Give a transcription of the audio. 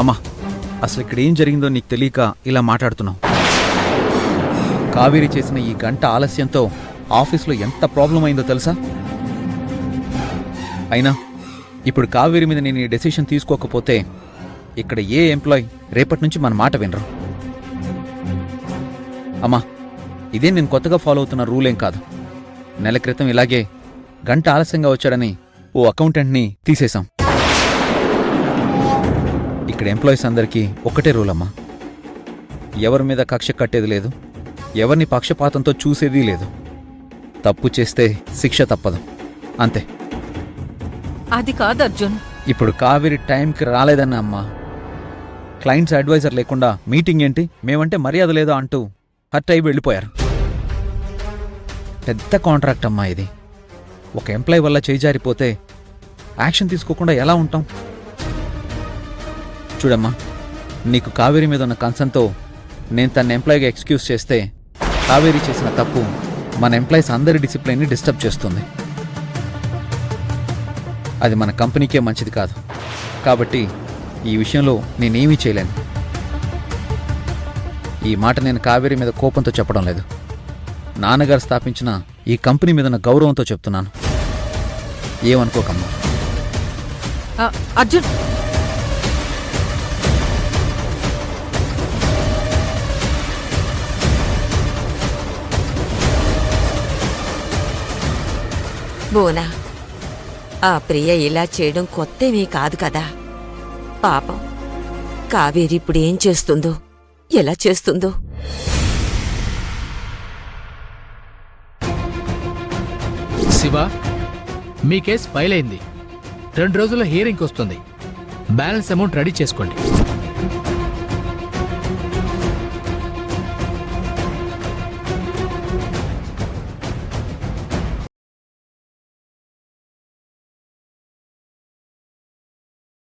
అమ్మా, అసలు ఇక్కడ ఏం జరిగిందో నీకు తెలియక ఇలా మాట్లాడుతున్నావు. కావేరి చేసిన ఈ గంట ఆలస్యంతో ఆఫీస్లో ఎంత ప్రాబ్లం అయిందో తెలుసా? అయినా ఇప్పుడు కావేరి మీద నేను ఈ డెసిషన్ తీసుకోకపోతే ఇక్కడ ఏ ఎంప్లాయ్ రేపటి నుంచి మన మాట వినరు. అమ్మా, ఇదే నేను కొత్తగా ఫాలో అవుతున్న రూల్ ఏం కాదు. నెల క్రితం ఇలాగే గంట ఆలస్యంగా వచ్చాడని ఓ అకౌంటెంట్ని తీసేశాం. ఇక్కడ ఎంప్లాయీస్ అందరికీ ఒక్కటే రూల్ అమ్మా, ఎవరి మీద కక్ష కట్టేది లేదు, ఎవరిని పక్షపాతంతో చూసేది లేదు. తప్పు చేస్తే శిక్ష తప్పదు, అంతే. అది కాదు అర్జున్. ఇప్పుడు కావేరి టైంకి రాలేదన్న అమ్మా. క్లయింట్స్ అడ్వైజర్ లేకుండా మీటింగ్ ఏంటి, మేమంటే మర్యాద లేదా అంటూ హర్ట్ అయి వెళ్ళిపోయారు. పెద్ద కాంట్రాక్ట్ అమ్మా ఇది. ఒక ఎంప్లాయ్ వల్ల చేజారిపోతే యాక్షన్ తీసుకోకుండా ఎలా ఉంటాం? చూడమ్మా, నీకు కావేరి మీద ఉన్న కన్సర్న్తో నేను తన ఎంప్లాయ్గా ఎక్స్క్యూజ్ చేస్తే కావేరి చేసిన తప్పు మన ఎంప్లాయీస్ అందరి డిసిప్లిన్ని డిస్టర్బ్ చేస్తుంది. అది మన కంపెనీకే మంచిది కాదు. కాబట్టి ఈ విషయంలో నేనేమీ చేయలేను. ఈ మాట నేను కావేరి మీద కోపంతో చెప్పడం లేదు, నాన్నగారు స్థాపించిన ఈ కంపెనీ మీద ఉన్న గౌరవంతో చెప్తున్నాను. ఏమనుకోకమ్మా. అర్జున్, బోనా, ఆ ప్రియ ఇలా చేయడం కొత్తేమీ కాదు కదా. పాపం కావేరి ఇప్పుడు ఏం చేస్తుందో, ఎలా చేస్తుందో. శివ, మీ కేసు ఫైల్ అయింది. 2 రోజుల్లో హియరింగ్ వస్తుంది. బ్యాలెన్స్ అమౌంట్ రెడీ చేసుకోండి.